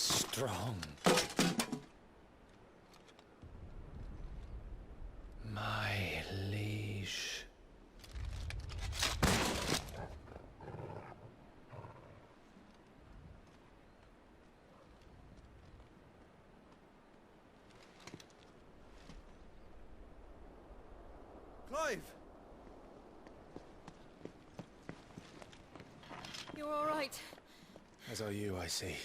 strong. My liege. Clive! You're all right. As are you, I see.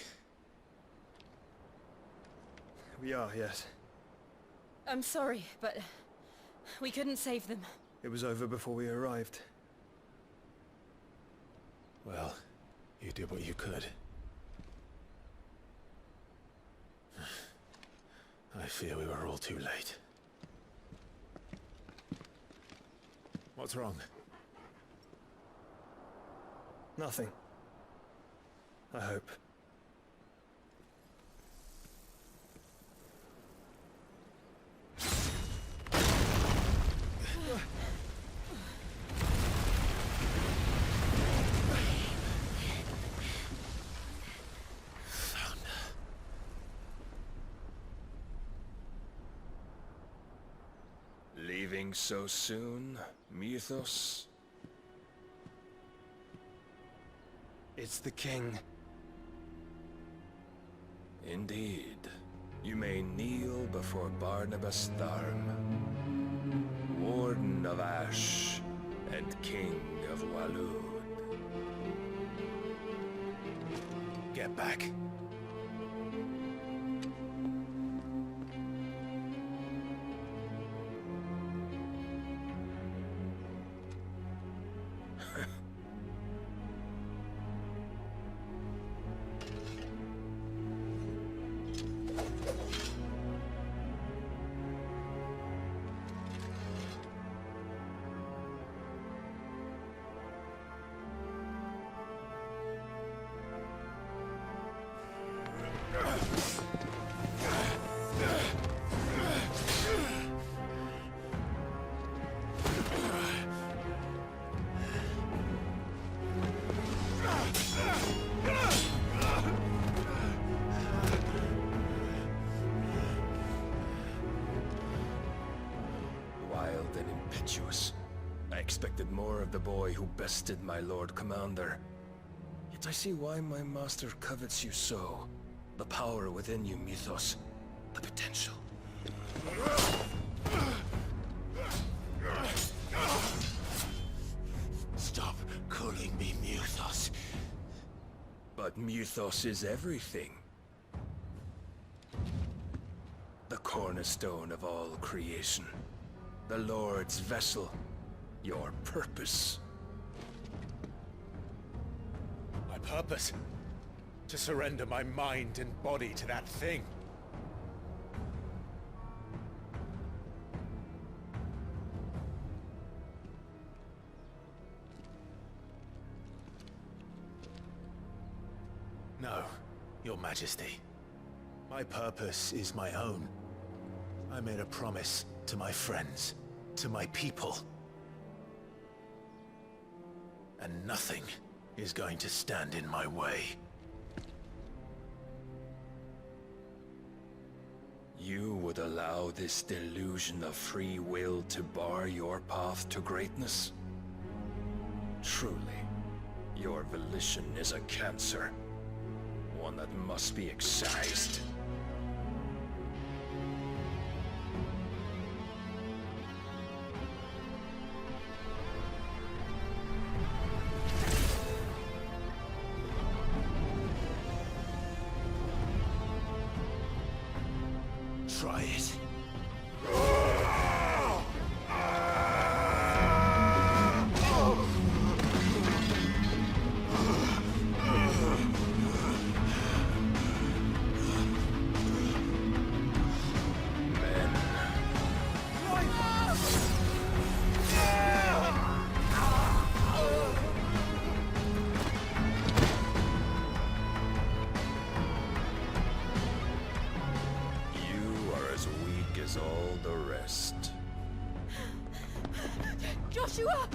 We are, yes. I'm sorry, but we couldn't save them. It was over before we arrived. Well, you did what you could. I fear we were all too late. What's wrong? Nothing. I hope. Leaving so soon, Mythos? It's the king. Indeed. You may kneel before Barnabas Tharm, Warden of Ash and King of Walud. Get back. Wild and impetuous. I expected more of the boy who bested my Lord Commander. Yet I see why my master covets you so. The power within you, Mythos. The potential. Stop calling me Mythos. But Mythos is everything. The cornerstone of all creation. The Lord's vessel. Your purpose. My purpose? To surrender my mind and body to that thing. No, Your Majesty. My purpose is my own. I made a promise to my friends, to my people. And nothing is going to stand in my way. You would allow this delusion of free will to bar your path to greatness? Truly, your volition is a cancer. One that must be excised. Try it. All the rest. Joshua!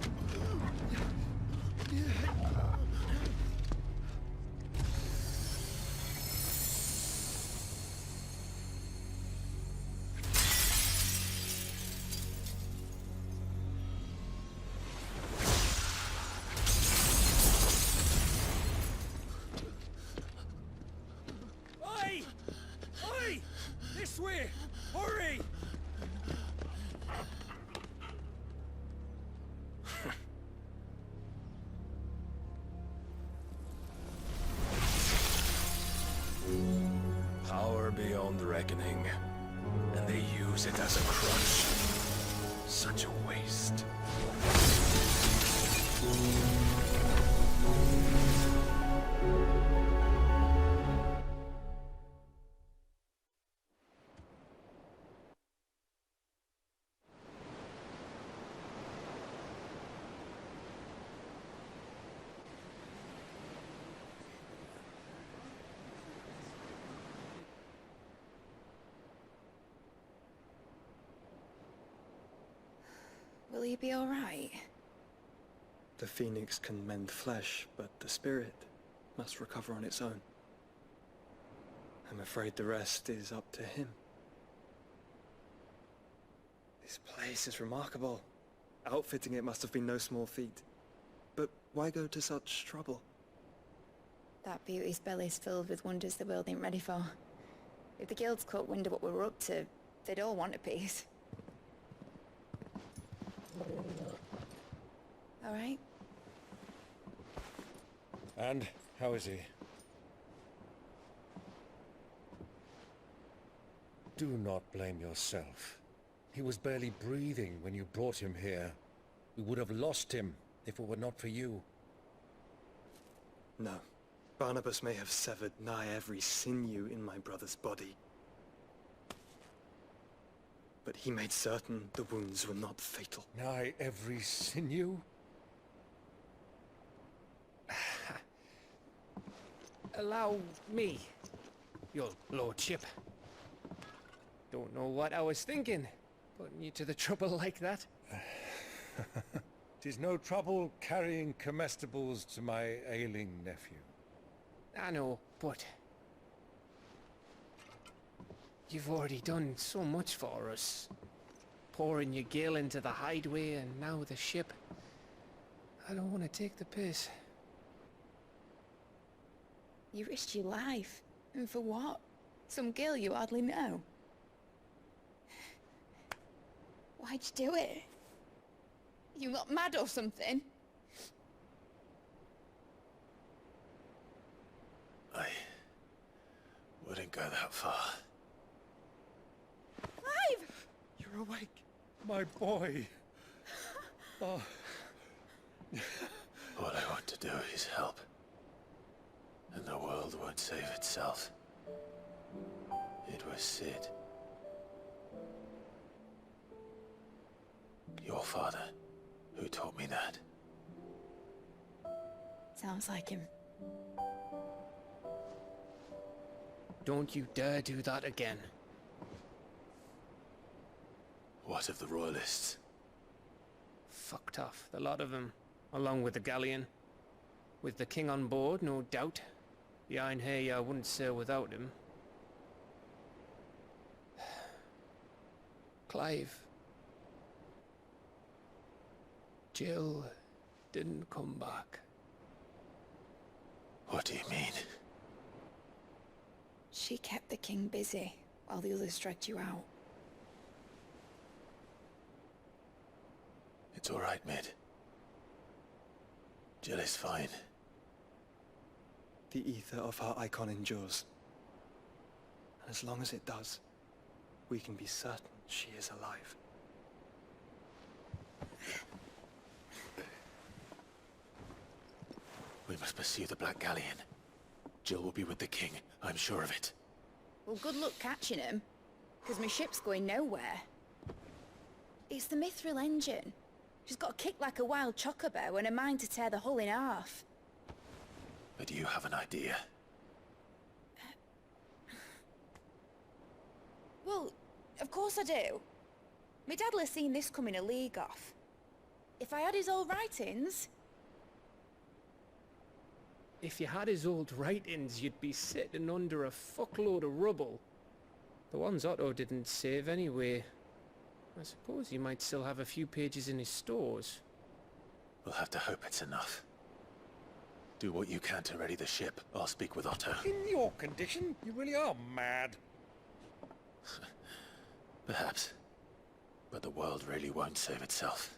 This way! Hurry! Power beyond reckoning, and they use it as a crutch. Such a waste. Will he be all right? The phoenix can mend flesh, but the spirit must recover on its own. I'm afraid the rest is up to him. This place is remarkable. Outfitting it must have been no small feat. But why go to such trouble? That beauty's belly's filled with wonders the world ain't ready for. If the guilds caught wind of what we were up to, they'd all want a piece. All right? And how is he? Do not blame yourself. He was barely breathing when you brought him here. We would have lost him if it were not for you. No. Barnabas may have severed nigh every sinew in my brother's body. But he made certain the wounds were not fatal. Nigh every sinew? Allow me, your lordship. Don't know what I was thinking, putting you to the trouble like that. 'Tis no trouble carrying comestibles to my ailing nephew. I know, but you've already done so much for us. Pouring your gale into the hideaway and now the ship. I don't want to take the piss. You risked your life. And for what? Some girl you hardly know. Why'd you do it? You got mad or something? I wouldn't go that far. Clive! You're awake, my boy. Oh. All I want to do is help. And the world won't save itself. It was Sid. Your father, who taught me that. Sounds like him. Don't you dare do that again. What of the Royalists? Fucked off, the lot of them, along with the galleon. With the king on board, no doubt. Behind here, I wouldn't sail without him. Clive. Jill didn't come back. What do you mean? She kept the king busy while the others dragged you out. It's all right, Mid. Jill is fine. The ether of her icon endures. And as long as it does, we can be certain she is alive. We must pursue the Black Galleon. Jill will be with the king, I'm sure of it. Well, good luck catching him, because my ship's going nowhere. It's the Mithril engine. She's got a kick like a wild chocobo and a mind to tear the hull in half. But you have an idea. Well, of course I do. My dad'll have seen this coming a league off. If I had his old writings... If you had his old writings, you'd be sitting under a fuckload of rubble. The ones Otto didn't save anyway. I suppose he might still have a few pages in his stores. We'll have to hope it's enough. Do what you can to ready the ship. I'll speak with Otto. In your condition, you really are mad. Perhaps. But the world really won't save itself.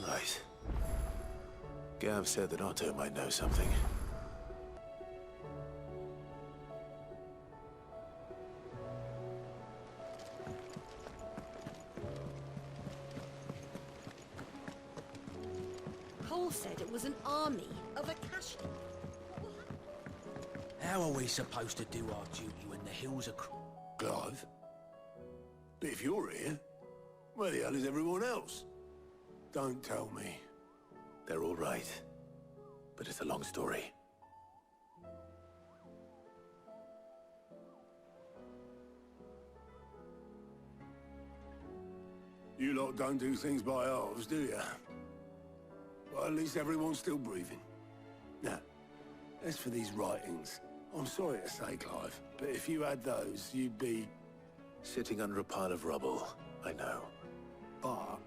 Right. Gav said that Otto might know something. Cole said it was an army of Akashi. How are we supposed to do our duty when the hills are Clive? But if you're here, where the hell is everyone else? Don't tell me. They're all right. But it's a long story. You lot don't do things by halves, do you? Well, at least everyone's still breathing. Now, as for these writings, I'm sorry to say, Clive, but if you had those, you'd be... Sitting under a pile of rubble, I know. But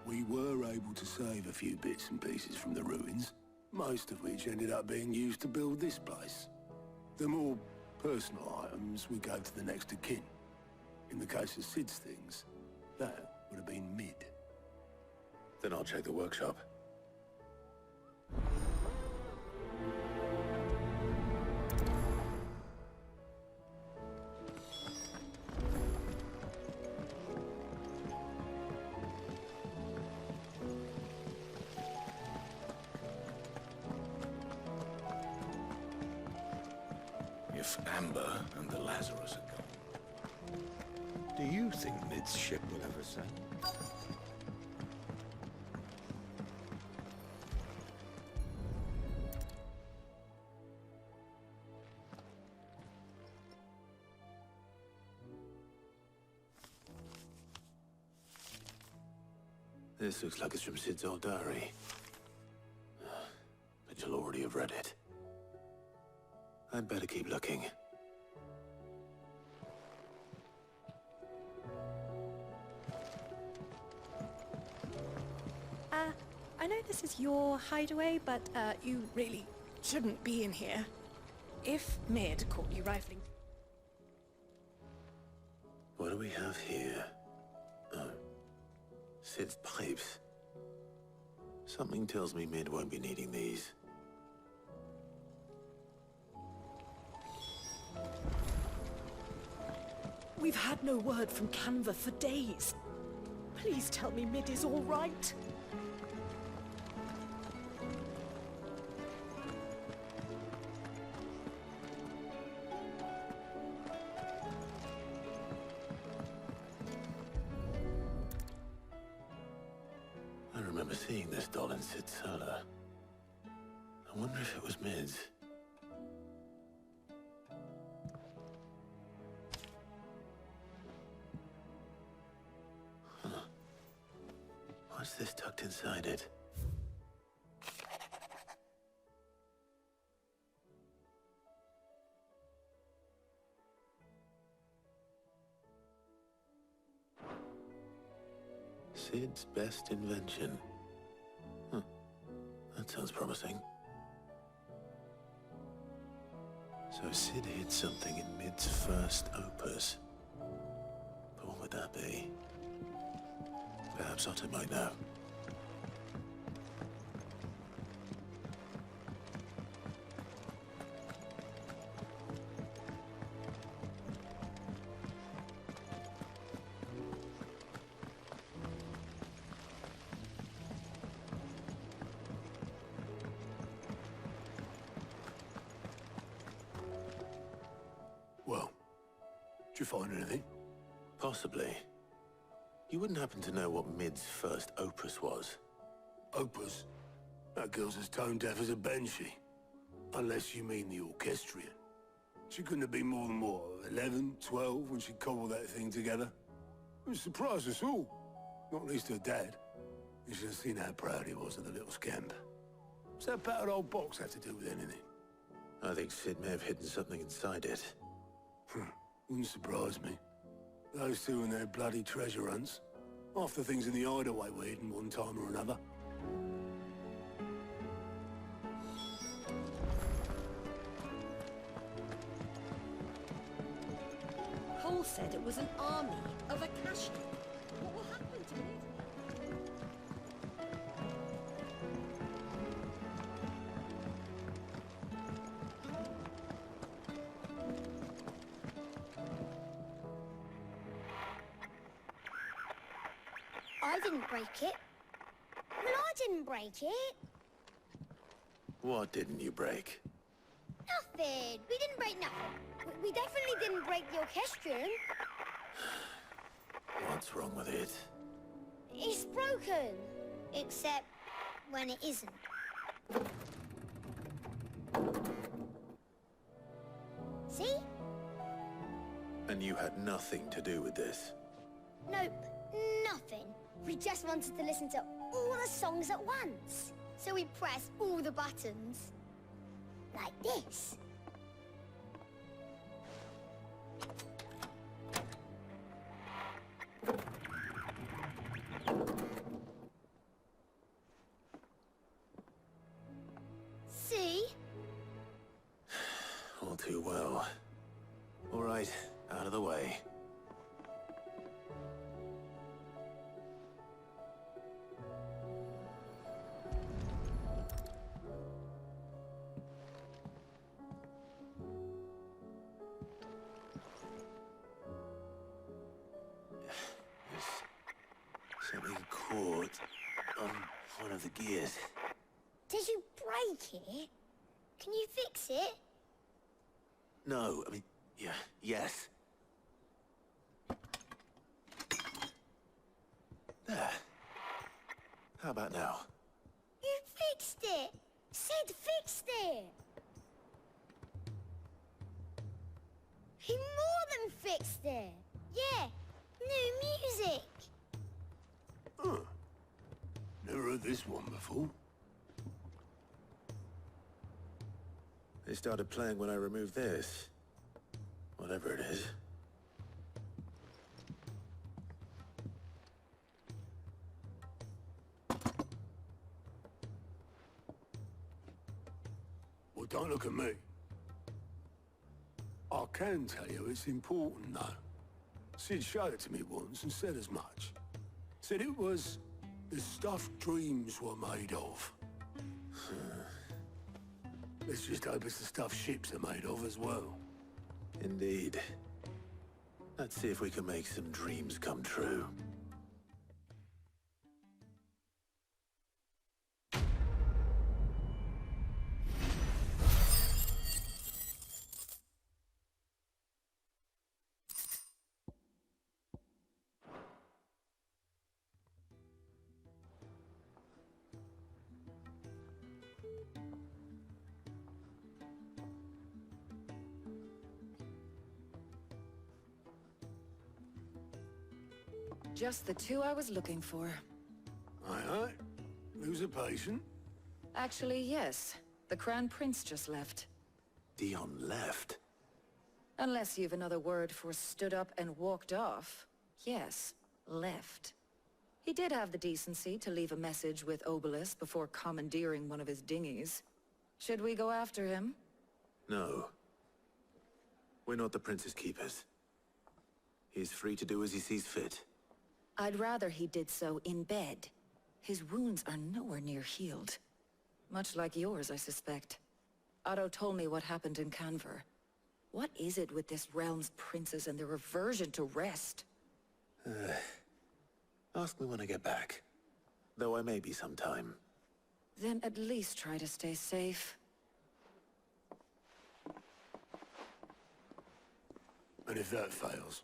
we were able to save a few bits and pieces from the ruins, most of which ended up being used to build this place. The more personal items we gave to the next of kin. In the case of Sid's things, that would have been mid. Then I'll check the workshop. If Amber and the Lazarus are gone, Do you think Mid's ship will ever sail? This looks like it's from Sid's old diary. But you'll already have read it. I'd better keep looking. I know this is your hideaway, but you really shouldn't be in here. If Mid caught you rifling... What do we have here? Oh. Sid's pipes. Something tells me Mid won't be needing these. We've had no word from Canva for days. Please tell me Mid is all right. I remember seeing this doll in Sid's cellar. I wonder if it was Mid's. Huh. What's this tucked inside it? Sid's best invention. Huh. That sounds promising. So Sid hid something in Mid's first opus. But what would that be? Perhaps Otto might know. Well, did you find anything? Possibly. You wouldn't happen to know what Mid's first opus was? Opus? That girl's as tone deaf as a banshee. Unless you mean the orchestrion. She couldn't have been more than, what, 11, 12 when she cobbled that thing together? It surprised us all. Not least her dad. You should have seen how proud he was of the little scamp. What's that battered old box have to do with anything? I think Sid may have hidden something inside it. Wouldn't surprise me. Those two and their bloody treasure hunts. Half the things in the hideaway were hidden one time or another. Cole said it was an army of Akashi. What will happen to it? I didn't break it. Well, I didn't break it. What didn't you break? Nothing. We didn't break nothing. We definitely didn't break the orchestrion. What's wrong with it? It's broken. Except when it isn't. See? And you had nothing to do with this? Nope. Nothing. We just wanted to listen to all the songs at once. So we pressed all the buttons. Like this. See? All too well. All right, out of the way. Something caught on one of the gears. Did you break it? Can you fix it? No, I mean, yeah, yes. There. How about now? You fixed it! Sid fixed it! He more than fixed it! Yeah, new music! Huh. Never heard this one before. They started playing when I removed this. Whatever it is. Well, don't look at me. I can tell you it's important, though. Sid showed it to me once and said as much. Said it was the stuff dreams were made of. Let's just hope it's the stuff ships are made of as well. Indeed. Let's see if we can make some dreams come true. Just the two I was looking for. Aye. Lose a patient? Actually, yes. The Crown Prince just left. Dion left? Unless you've another word for stood up and walked off. Yes, left. He did have the decency to leave a message with Obelisk before commandeering one of his dinghies. Should we go after him? No. We're not the Prince's keepers. He's free to do as he sees fit. I'd rather he did so in bed. His wounds are nowhere near healed. Much like yours, I suspect. Otto told me what happened in Canver. What is it with this realm's princes and their aversion to rest? Ask me when I get back. Though I may be sometime. Then at least try to stay safe. And if that fails,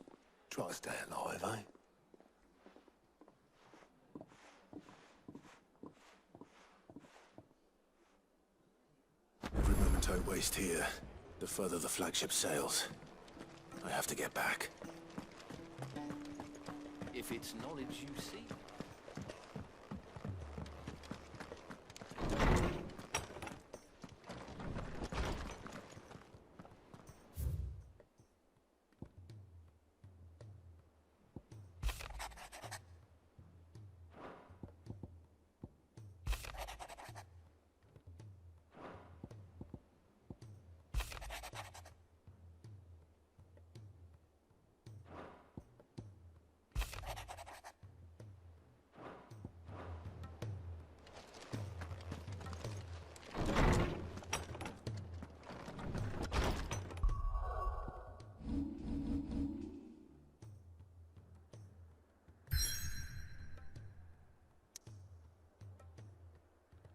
try to stay alive, eh? Every moment I waste here, the further the flagship sails. I have to get back. If it's knowledge you seek.